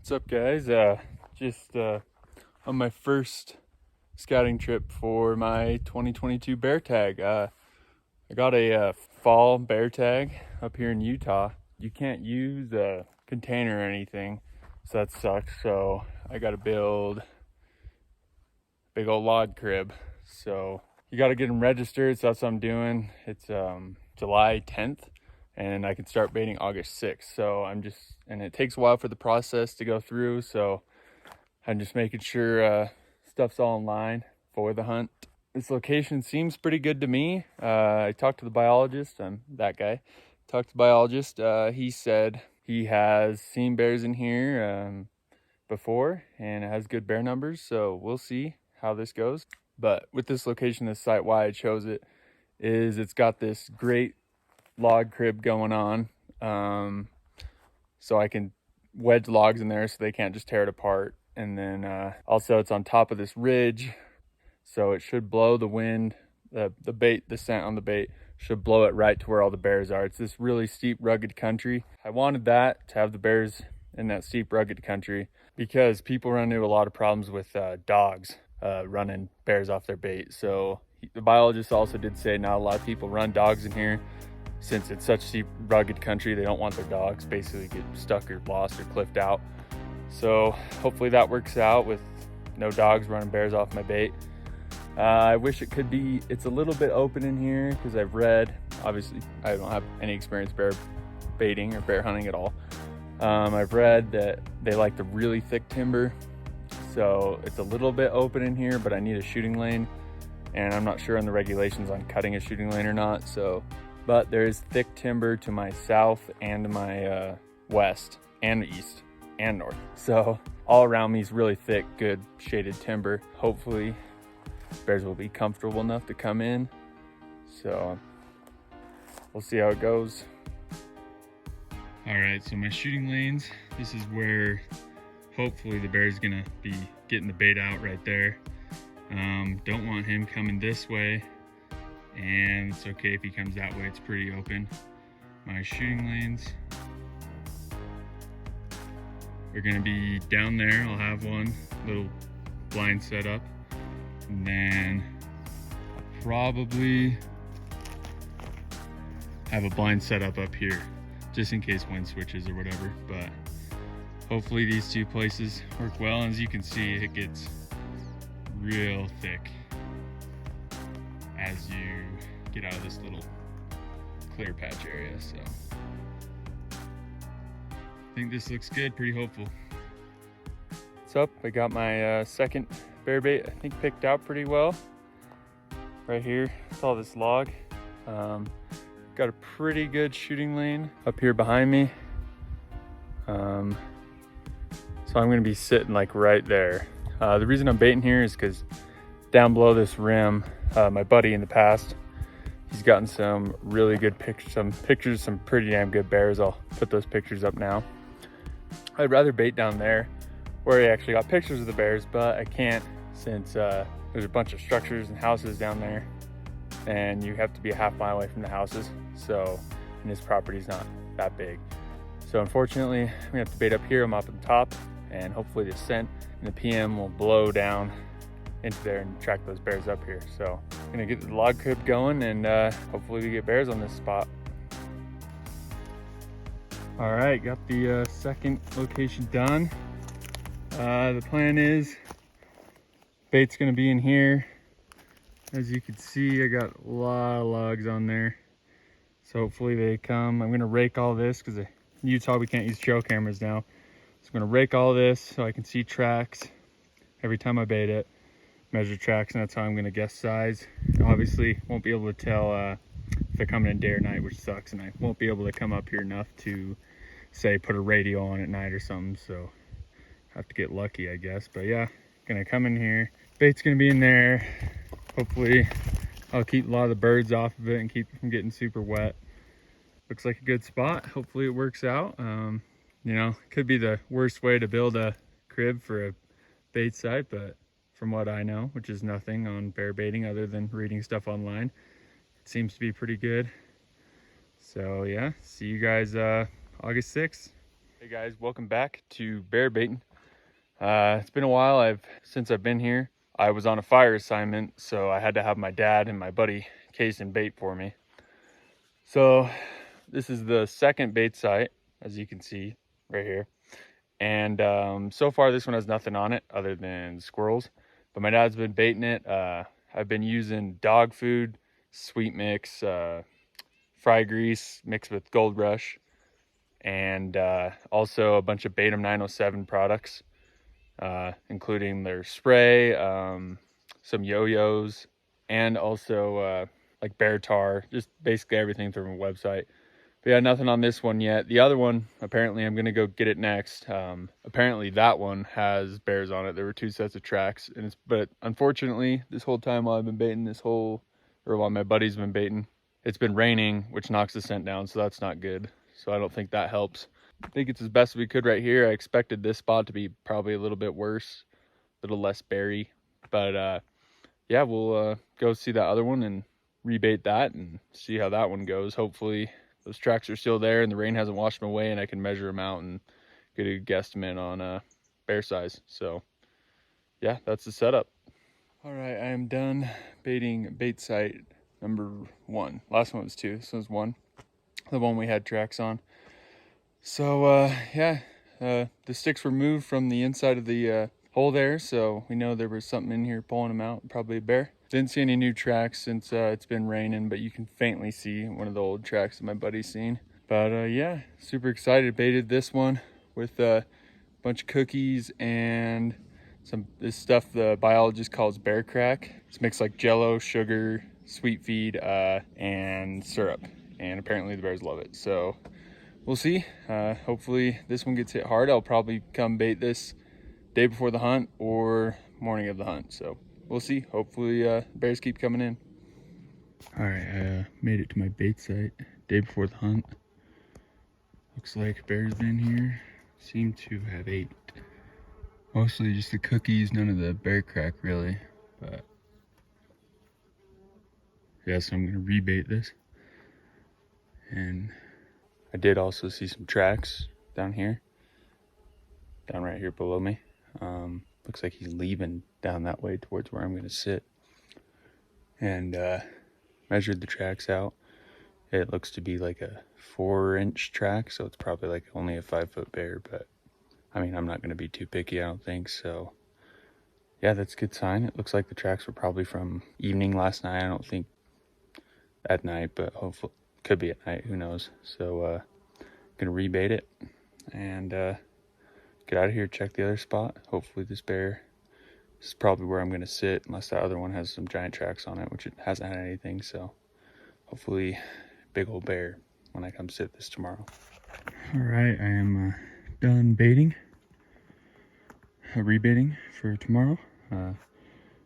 What's up, guys? Just on my first scouting trip for my 2022 bear tag. I got a fall bear tag up here in Utah. You can't use a container or anything, so that sucks. So I got to build a big old log crib. So you got to get them registered. So that's what I'm doing. It's July 10th. And I can start baiting August 6th. So and it takes a while for the process to go through. So I'm just making sure stuff's all in line for the hunt. This location seems pretty good to me. I talked to the biologist. I'm that guy. Talked to the biologist. He said he has seen bears in here before and it has good bear numbers. So we'll see how this goes. But with this location, this site, why I chose it is it's got this great log crib going on, so I can wedge logs in there so they can't just tear it apart. And then also it's on top of this ridge, so it should blow the wind, the scent on the bait should blow it right to where all the bears are. It's this really steep, rugged country. I wanted that to have the bears in that steep, rugged country because people run into a lot of problems with dogs running bears off their bait. So the biologist also did say not a lot of people run dogs in here. Since it's such steep, rugged country, they don't want their dogs basically get stuck or lost or cliffed out. So hopefully that works out with no dogs running bears off my bait. I wish it could be, it's a little bit open in here because I've read, obviously I don't have any experience bear baiting or bear hunting at all. I've read that they like the really thick timber. So it's a little bit open in here, but I need a shooting lane. And I'm not sure on the regulations on cutting a shooting lane or not. But there is thick timber to my south and to my west and east and north. So all around me is really thick, good shaded timber. Hopefully bears will be comfortable enough to come in. So we'll see how it goes. All right, so my shooting lanes, this is where hopefully the bear's gonna be getting the bait out right there. Don't want him coming this way. And it's okay if he comes that way, it's pretty open. My shooting lanes are gonna be down there. I'll have one little blind set up. And then I'll probably have a blind set up here, just in case wind switches or whatever. But hopefully these two places work well. And as you can see, it gets real thick as you get out of this little clear patch area. So I think this looks good, pretty hopeful. What's up? I got my second bear bait, I think picked out pretty well. Right here, it's all this log. Got a pretty good shooting lane up here behind me. So I'm gonna be sitting like right there. The reason I'm baiting here is because down below this rim, my buddy in the past, he's gotten some really good pictures, some pretty damn good bears. I'll put those pictures up now. I'd rather bait down there where he actually got pictures of the bears, but I can't since there's a bunch of structures and houses down there and you have to be a half mile away from the houses. So, and his property's not that big. So unfortunately, I'm gonna have to bait up here. I'm up on top and hopefully the scent and the PM will blow down into there and track those bears up here. So I'm gonna get the log crib going and hopefully we get bears on this spot. All right, got the second location done. The plan is bait's gonna be in here. As you can see, I got a lot of logs on there. So hopefully they come. I'm gonna rake all this because in Utah we can't use trail cameras now. So I'm gonna rake all this so I can see tracks every time I bait it. Measure tracks, and that's how I'm gonna guess size. Obviously won't be able to tell if they're coming in day or night, which sucks, and I won't be able to come up here enough to say put a radio on at night or something, so have to get lucky, I guess. But yeah, gonna come in here, bait's gonna be in there. Hopefully I'll keep a lot of the birds off of it and keep it from getting super wet. Looks like a good spot. Hopefully it works out. You know, it could be the worst way to build a crib for a bait site, but from what I know, which is nothing on bear baiting other than reading stuff online, it seems to be pretty good. So yeah, see you guys August 6th. Hey guys, welcome back to bear baiting. It's been a while since I've been here. I was on a fire assignment, so I had to have my dad and my buddy casing bait for me. So this is the second bait site, as you can see right here. And so far this one has nothing on it other than squirrels. But my dad's been baiting it. I've been using dog food, sweet mix, fry grease mixed with Gold Rush, and also a bunch of Batum 907 products, including their spray, some yo-yos, and also like bear tar, just basically everything from a website. But yeah, nothing on this one yet. The other one, apparently I'm gonna go get it next. Apparently that one has bears on it. There were 2 sets of tracks, but unfortunately this whole time while I've been baiting while my buddy's been baiting, it's been raining, which knocks the scent down, so that's not good. So I don't think that helps. I think it's as best we could right here. I expected this spot to be probably a little bit worse, a little less berry, but yeah, we'll go see that other one and rebait that and see how that one goes. Hopefully those tracks are still there and the rain hasn't washed them away, and I can measure them out and get a guesstimate on bear size. So yeah, that's the setup. All right, I am done baiting bait site number 1. Last one was 2, this one's 1, the one we had tracks on. So yeah, the sticks were moved from the inside of the hole there, so we know there was something in here pulling them out, probably a bear. Didn't see any new tracks since it's been raining, but you can faintly see one of the old tracks that my buddy's seen. But yeah, super excited. Baited this one with a bunch of cookies and this stuff the biologist calls bear crack. It's mixed like Jello, sugar, sweet feed, and syrup. And apparently the bears love it. So we'll see. Hopefully this one gets hit hard. I'll probably come bait this day before the hunt or morning of the hunt. So we'll see. Hopefully bears keep coming in. All right, I made it to my bait site day before the hunt. Looks like bears been here. Seem to have ate mostly just the cookies, none of the bear crack really. But yeah, so I'm gonna rebait this. And I did also see some tracks down here, down right here below me. Looks like he's leaving down that way towards where I'm going to sit. And measured the tracks out. It looks to be like a 4-inch track, so it's probably like only a 5-foot bear, but I mean, I'm not going to be too picky, I don't think. So yeah, that's a good sign. It looks like the tracks were probably from evening last night. I don't think at night, but hopefully could be at night, who knows. So gonna rebait it and get out of here, check the other spot. Hopefully this is probably where I'm gonna sit, unless that other one has some giant tracks on it, which it hasn't had anything. So hopefully big old bear when I come sit this tomorrow. All right, I am done baiting, rebaiting for tomorrow.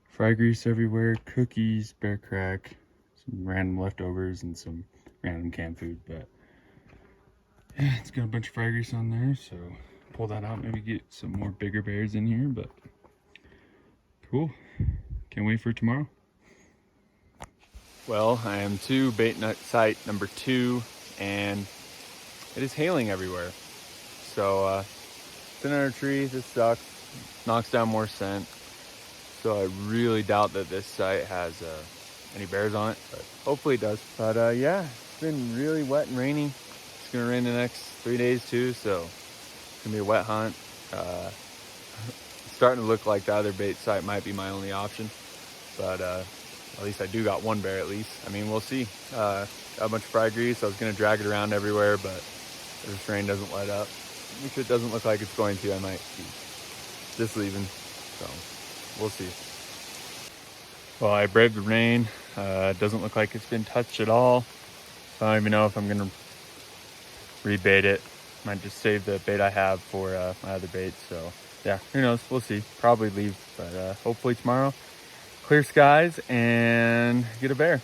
Fry grease everywhere, cookies, bear crack, some random leftovers, and some random canned food. But yeah, it's got a bunch of fry grease on there, so pull that out, maybe get some more bigger bears in here. But cool, can't wait for tomorrow. Well, I am to bait site number 2, and it is hailing everywhere. So it's in our tree. This sucks, knocks down more scent. So I really doubt that this site has any bears on it, but hopefully it does. But yeah, it's been really wet and rainy. It's gonna rain the next 3 days too, so it's gonna be a wet hunt. It's starting to look like the other bait site might be my only option, but at least I do got one bear at least. I mean, we'll see. Got a bunch of fry grease. I was gonna drag it around everywhere, but if this rain doesn't let up, which it doesn't look like it's going to, I might be just leaving. So we'll see. Well, I braved the rain. It doesn't look like it's been touched at all. I don't even know if I'm gonna rebait it. Might just save the bait I have for my other bait. So yeah, who knows? We'll see. Probably leave, but hopefully tomorrow, clear skies and get a bear.